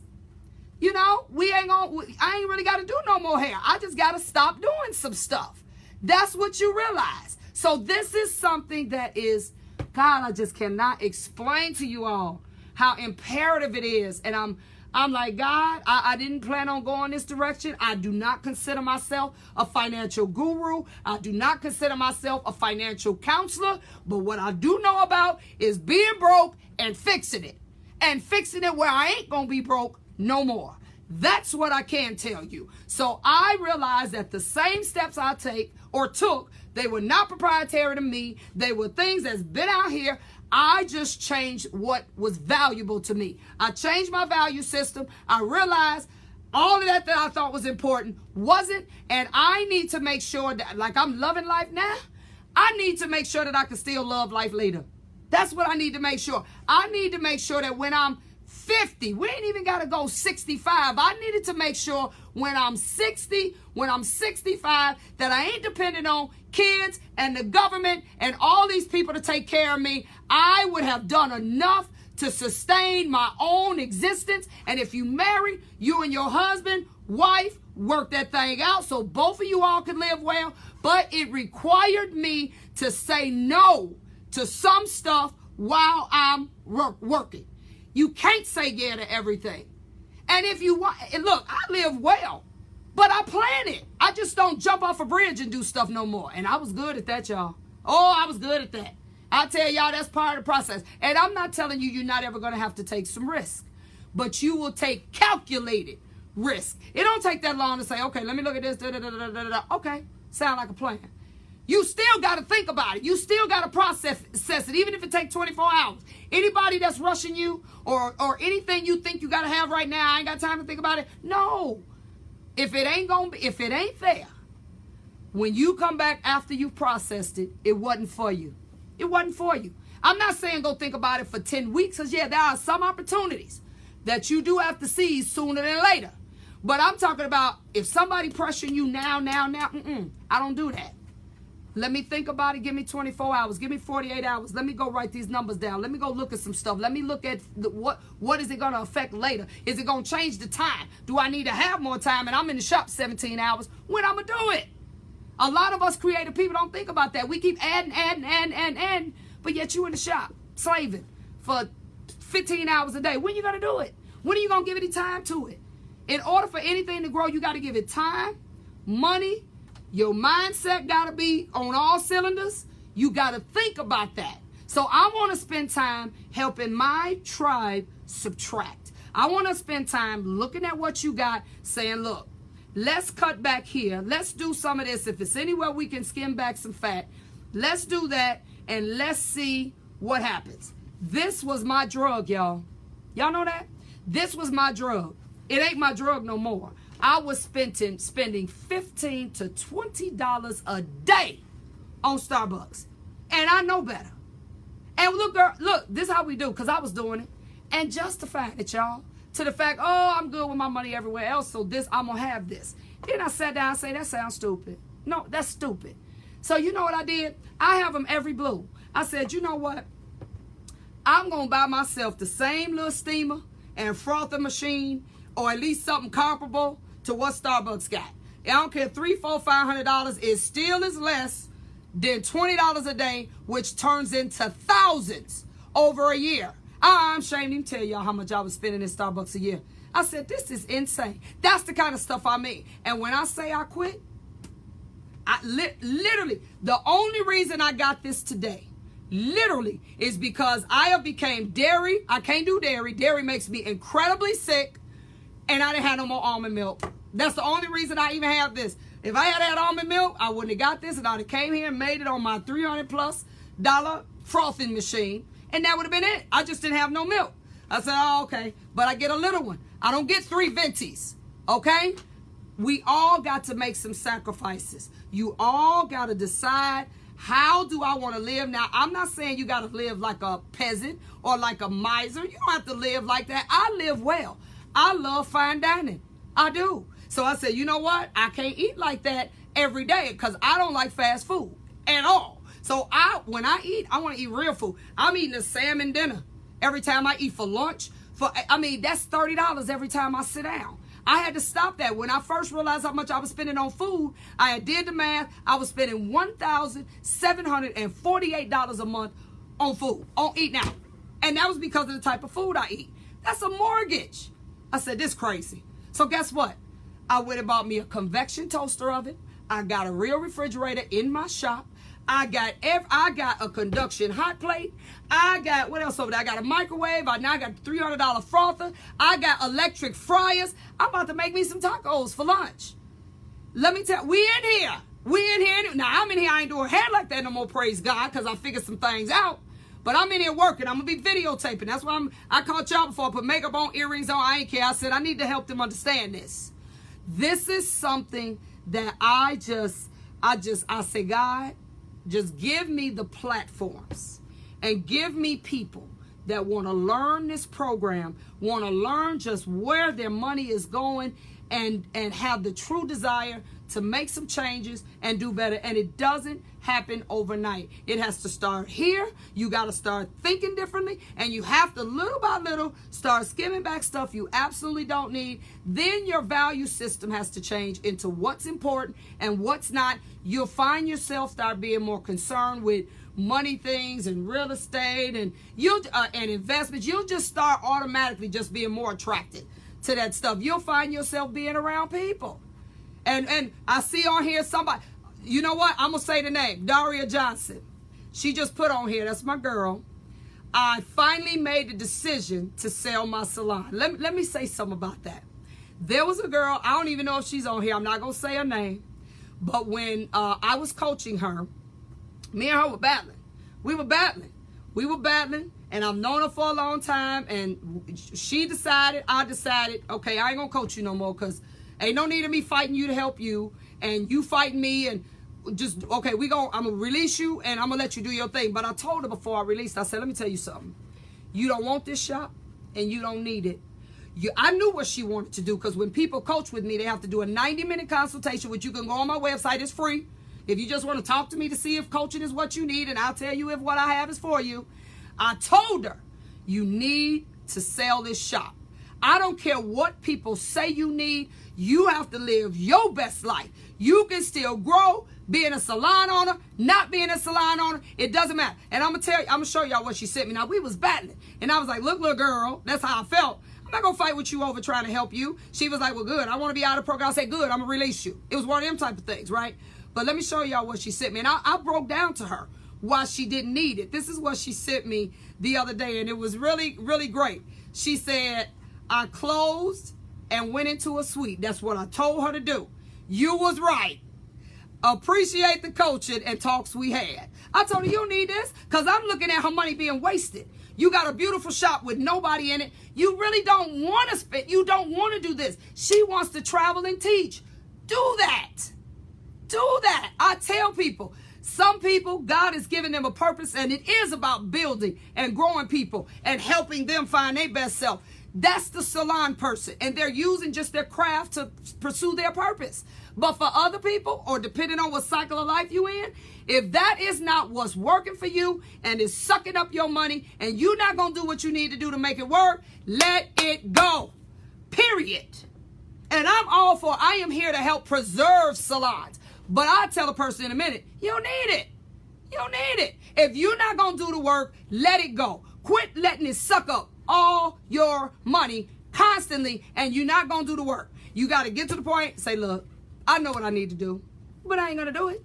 you know, I ain't really got to do no more hair. I just got to stop doing some stuff. That's what you realize. So this is something that is, God, I just cannot explain to you all how imperative it is. And I'm like, God, I didn't plan on going this direction. I do not consider myself a financial guru. I do not consider myself a financial counselor. But what I do know about is being broke and fixing it. And fixing it where I ain't going to be broke no more. That's what I can tell you. So I realized that the same steps I take or took, they were not proprietary to me. They were things that's been out here. I just changed what was valuable to me. I changed my value system. I realized all of that I thought was important wasn't, and I need to make sure that, like I'm loving life now, I need to make sure that I can still love life later. That's what I need to make sure. I need to make sure that when I'm 50, we ain't even got to go 65. I needed to make sure when I'm 60, when I'm 65, that I ain't dependent on kids and the government and all these people to take care of me. I would have done enough to sustain my own existence. And if you marry, you and your husband, wife, work that thing out so both of you all can live well. But it required me to say no to some stuff while I'm working. You can't say yeah to everything. And if you want, and look, I live well, but I plan it. I just don't jump off a bridge and do stuff no more. And I was good at that, y'all. Oh, I was good at that. I tell y'all, that's part of the process. And I'm not telling you you're not ever going to have to take some risk, but you will take calculated risk. It don't take that long to say, okay, let me look at this. Da, da, da, da, da, da. Okay, sound like a plan. You still got to think about it. You still got to process it, even if it takes 24 hours. Anybody that's rushing you or anything you think you got to have right now, I ain't got time to think about it. No. If it ain't there, when you come back after you've processed it, it wasn't for you. It wasn't for you. I'm not saying go think about it for 10 weeks, because yeah, there are some opportunities that you do have to seize sooner than later. But I'm talking about if somebody pressuring you now, I don't do that. Let me think about it. Give me 24 hours. Give me 48 hours. Let me go write these numbers down. Let me go look at some stuff. Let me look at what is it going to affect later? Is it going to change the time? Do I need to have more time and I'm in the shop 17 hours? When I'm going to do it? A lot of us creative people don't think about that. We keep adding, but yet you in the shop slaving for 15 hours a day. When you going to do it? When are you going to give any time to it? In order for anything to grow, you got to give it time, money. Your mindset got to be on all cylinders. You got to think about that. So I want to spend time helping my tribe subtract. I want to spend time looking at what you got, saying, look, let's cut back here. Let's do some of this. If it's anywhere we can skim back some fat, let's do that, and let's see what happens. This was my drug, y'all. Y'all know that? This was my drug. It ain't my drug no more. I was spending $15 to $20 a day on Starbucks. And I know better. And look, girl, look, this is how we do, because I was doing it. And justifying it, y'all, to the fact, oh, I'm good with my money everywhere else, so this, I'm going to have this. Then I sat down and said, that sounds stupid. No, that's stupid. So you know what I did? I have them every blue. I said, you know what? I'm going to buy myself the same little steamer and frother machine, or at least something comparable to what Starbucks got. I don't care, $300, $400, $500, it still is less than $20 a day, which turns into thousands over a year. I'm ashamed to even tell y'all how much I was spending in Starbucks a year. I said, this is insane. That's the kind of stuff I mean. And when I say I quit, literally, the only reason I got this today, literally, is because I have became dairy. I can't do dairy. Dairy makes me incredibly sick. And I didn't have no more almond milk. That's the only reason I even have this. If I had almond milk, I wouldn't have got this, and I'd have came here and made it on my $300+ frothing machine, and that would have been it. I just didn't have no milk. I said, oh, okay, but I get a little one. I don't get 3 ventis, okay? We all got to make some sacrifices. You all got to decide, how do I want to live? Now, I'm not saying you got to live like a peasant or like a miser. You don't have to live like that. I live well. I love fine dining. I do. So I said, you know what? I can't eat like that every day because I don't like fast food at all. So when I eat, I want to eat real food. I'm eating a salmon dinner every time I eat for lunch. That's $30 every time I sit down. I had to stop that. When I first realized how much I was spending on food, I did the math. I was spending $1,748 a month on food, on eating out. And that was because of the type of food I eat. That's a mortgage. I said, this crazy. So guess what? I went and bought me a convection toaster oven. I got a real refrigerator in my shop. I got a conduction hot plate. I got, what else over there? I got a microwave. Now I got a $300 frother. I got electric fryers. I'm about to make me some tacos for lunch. Let me tell you, we in here. We in here. Now, I'm in here. I ain't doing hair like that no more, praise God, because I figured some things out. But I'm in here working. I'm going to be videotaping. That's why I called y'all before I put makeup on, earrings on. I ain't care. I said I need to help them understand this. This is something that I say, God, just give me the platforms and give me people that want to learn this program, want to learn just where their money is going, and have the true desire to make some changes and do better. And it doesn't happen overnight. It has to start here. You got to start thinking differently, and you have to, little by little, start skimming back stuff you absolutely don't need. Then your value system has to change into what's important and what's not. You'll find yourself start being more concerned with money things and real estate and investments. You'll just start automatically just being more attracted to that stuff. You'll find yourself being around people. And I see on here somebody, you know what? I'm going to say the name, Daria Johnson. She just put on here, that's my girl. I finally made the decision to sell my salon. Let me say something about that. There was a girl, I don't even know if she's on here. I'm not going to say her name. But when I was coaching her, me and her were battling. We were battling. And I've known her for a long time. And she decided, I decided, okay, I ain't going to coach you no more, because ain't no need of me fighting you to help you, and you fighting me, and just, okay, I'm going to release you, and I'm going to let you do your thing. But I told her before I released, I said, let me tell you something. You don't want this shop, and you don't need it. I knew what she wanted to do, because when people coach with me, they have to do a 90-minute consultation, which you can go on my website. It's free. If you just want to talk to me to see if coaching is what you need, and I'll tell you if what I have is for you. I told her, you need to sell this shop. I don't care what people say you need. You have to live your best life. You can still grow, being a salon owner, not being a salon owner. It doesn't matter. And I'm going to show y'all what she sent me. Now, we was battling. And I was like, look, little girl, that's how I felt. I'm not going to fight with you over trying to help you. She was like, well, good. I want to be out of the program. I said, good, I'm going to release you. It was one of them type of things, right? But let me show y'all what she sent me. And I broke down to her why she didn't need it. This is what she sent me the other day. And it was really, really great. She said, I closed and went into a suite. That's what I told her to do. You was right. Appreciate the coaching and talks we had. I told her, you don't need this, because I'm looking at her money being wasted. You got a beautiful shop with nobody in it. You really don't want to spend. You don't want to do this. She wants to travel and teach. Do that. Do that. I tell people, some people, God has given them a purpose, and it is about building and growing people and helping them find their best self. That's the salon person, and they're using just their craft to pursue their purpose. But for other people, or depending on what cycle of life you in, if that is not what's working for you and is sucking up your money, and you're not going to do what you need to do to make it work, let it go. Period. And I am here to help preserve salons. But I tell a person in a minute, you don't need it. You don't need it. If you're not going to do the work, let it go. Quit letting it suck up all your money constantly, and you're not going to do the work. You got to get to the point, say, look, I know what I need to do, but I ain't going to do it.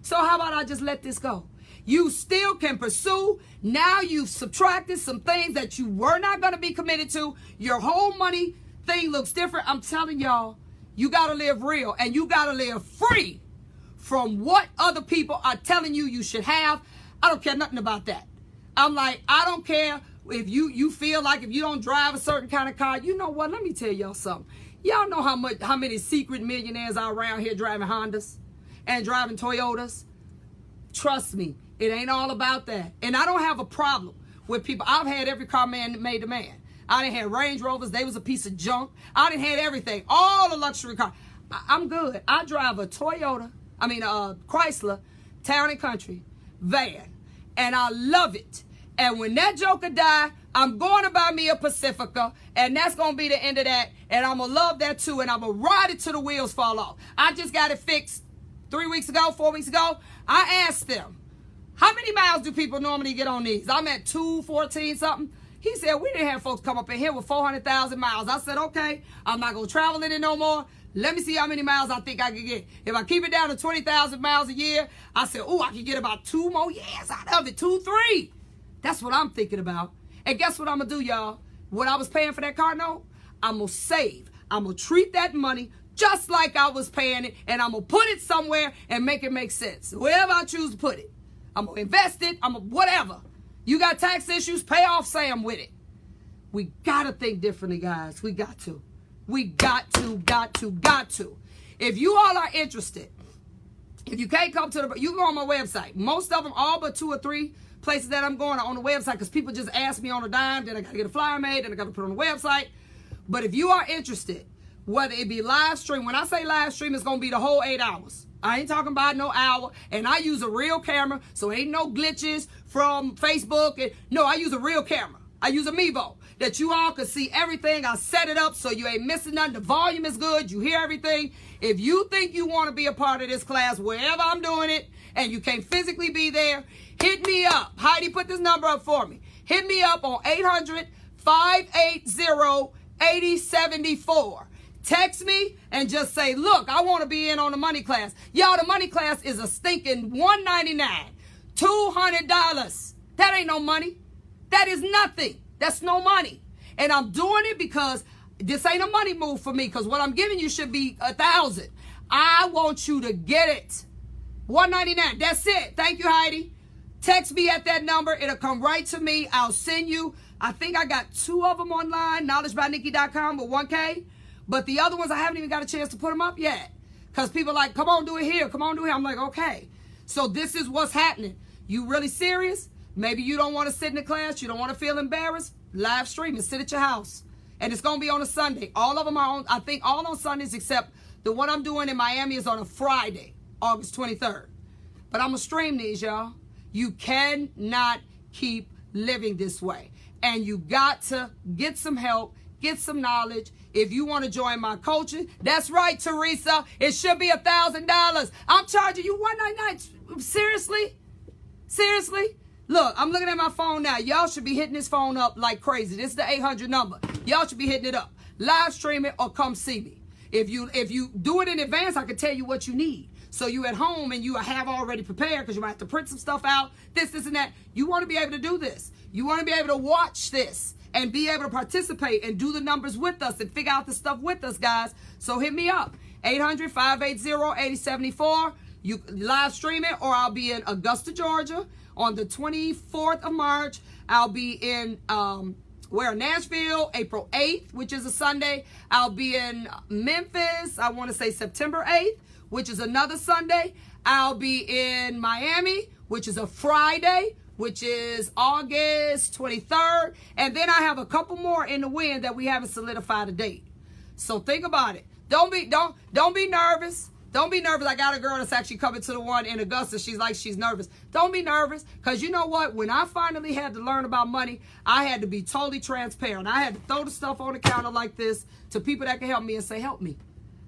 So how about I just let this go? You still can pursue. Now you've subtracted some things that you were not going to be committed to. Your whole money thing looks different. I'm telling y'all, you got to live real, and you got to live free from what other people are telling you should have. I don't care nothing about that. I'm like, I don't care if you feel like if you don't drive a certain kind of car. You know what? Let me tell y'all something. Y'all know how many secret millionaires are around here driving Hondas and driving Toyotas? Trust me, it ain't all about that. And I don't have a problem with people. I've had every car man that made the man. I done had Range Rovers. They was a piece of junk. I done had everything. All the luxury cars. I'm good. I drive a Chrysler Town and Country van. And I love it. And when that joker die, I'm going to buy me a Pacifica, and that's going to be the end of that. And I'm going to love that too, and I'm going to ride it till the wheels fall off. I just got it fixed 4 weeks ago. I asked them, how many miles do people normally get on these? I'm at 214 something. He said, we didn't have folks come up in here with 400,000 miles. I said, okay, I'm not going to travel in it no more. Let me see how many miles I think I can get. If I keep it down to 20,000 miles a year, I said, oh, I can get about 2 more years out of it. 2, 3. That's what I'm thinking about. And guess what I'm going to do, y'all? What I was paying for that car note, I'm going to save. I'm going to treat that money just like I was paying it, and I'm going to put it somewhere and make it make sense. Wherever I choose to put it. I'm going to invest it. Whatever. You got tax issues, pay off Sam with it. We got to think differently, guys. We got to. We got to. If you all are interested, if you can't come to you go on my website. Most of them, all but 2 or 3 places that I'm going are on the website because people just ask me on a dime. Then I got to get a flyer made. Then I got to put it on the website. But if you are interested, whether it be live stream, when I say live stream, it's going to be the whole 8 hours. I ain't talking about no hour. And I use a real camera, so ain't no glitches from Facebook. No, I use a real camera. I use a Mevo that you all can see everything. I set it up so you ain't missing nothing. The volume is good. You hear everything. If you think you want to be a part of this class, wherever I'm doing it, and you can't physically be there, hit me up. Heidi, put this number up for me. Hit me up on 800-580-8074. Text me and just say, look, I want to be in on the money class. Y'all, the money class is a stinking $199. $200. That ain't no money. That is nothing. That's no money. And I'm doing it because this ain't a money move for me, because what I'm giving you should be $1,000. I want you to get it. $199. That's it. Thank you, Heidi. Text me at that number. It'll come right to me. I'll send you. I think I got 2 of them online, knowledgebynikki.com with 1K. But the other ones, I haven't even got a chance to put them up yet. Because people are like, come on, do it here. Come on, do it here. I'm like, okay. So this is what's happening. You really serious? Maybe you don't want to sit in the class. You don't want to feel embarrassed. Live stream and sit at your house. And it's going to be on a Sunday. All of them are on, I think, all on Sundays except the one I'm doing in Miami is on a Friday, August 23rd. But I'm going to stream these, y'all. You cannot keep living this way. And you got to get some help, get some knowledge. If you want to join my coaching, that's right, Teresa. It should be $1,000. I'm charging you $199. Seriously? Seriously? Look, I'm looking at my phone now. Y'all should be hitting this phone up like crazy. This is the 800 number. Y'all should be hitting it up. Live stream it or come see me. If you do it in advance, I can tell you what you need. So you at home and you have already prepared, because you might have to print some stuff out, this, and that. You want to be able to do this. You want to be able to watch this and be able to participate and do the numbers with us and figure out the stuff with us, guys. So hit me up. 800-580-8074. You live stream it, or I'll be in Augusta, Georgia on the 24th of March. I'll be in Nashville, April 8th, which is a Sunday. I'll be in Memphis, I want to say September 8th, which is another Sunday. I'll be in Miami, which is a Friday, which is August 23rd. And then I have a couple more in the wind that we haven't solidified a date. So think about it. Don't be nervous. Don't be nervous. I got a girl that's actually coming to the one in Augusta. She's nervous. Don't be nervous, because you know what? When I finally had to learn about money, I had to be totally transparent. I had to throw the stuff on the counter like this to people that can help me and say, help me.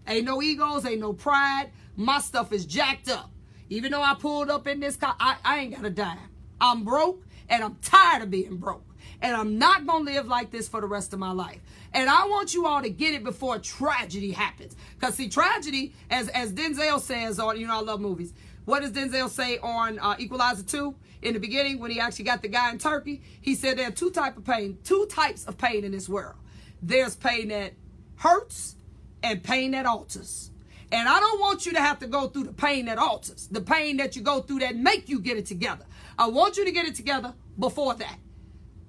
Ain't no egos, ain't no pride. My stuff is jacked up. Even though I pulled up in this car, I ain't got a dime. I'm broke, and I'm tired of being broke. And I'm not going to live like this for the rest of my life. And I want you all to get it before tragedy happens. Because, see, tragedy, as Denzel says on, I love movies. What does Denzel say on Equalizer 2? In the beginning, when he actually got the guy in Turkey, he said there are two types of pain in this world. There's pain that hurts and pain that alters. And I don't want you to have to go through the pain that alters, the pain that you go through that make you get it together. I want you to get it together before that.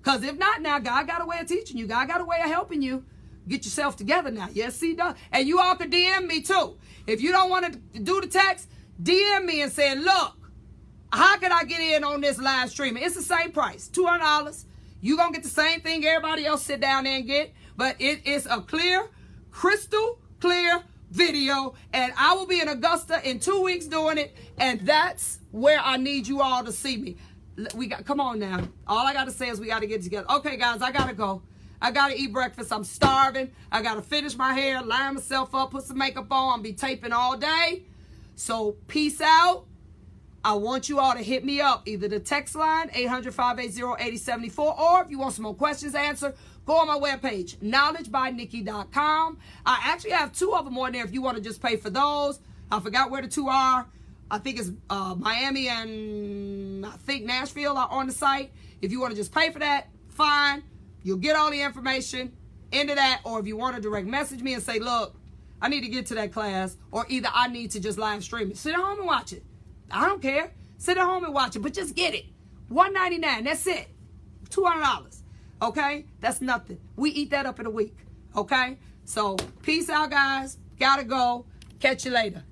Because if not, now God got a way of teaching you. God got a way of helping you get yourself together now. Yes, he does. And you all can DM me too. If you don't want to do the text, DM me and say, look, how can I get in on this live streaming? It's the same price, $200. You're going to get the same thing everybody else sit down there and get. But it is a clear, crystal clear video. And I will be in Augusta in 2 weeks doing it. And that's where I need you all to see me. Come on now. All I got to say is we got to get together. Okay, guys, I got to go. I got to eat breakfast. I'm starving. I got to finish my hair, line myself up, put some makeup on. I'll be taping all day. So peace out. I want you all to hit me up, either the text line, 800-580-8074, or if you want some more questions answered, go on my webpage, knowledgebynikki.com. I actually have 2 of them on there if you want to just pay for those. I forgot where the 2 are. I think it's Miami and I think Nashville are on the site. If you want to just pay for that, fine. You'll get all the information into that. Or if you want to direct message me and say, look, I need to get to that class, or either I need to just live stream it. Sit at home and watch it. I don't care. Sit at home and watch it, but just get it. $199. That's it. $200. Okay? That's nothing. We eat that up in a week. Okay? So, peace out, guys. Gotta go. Catch you later.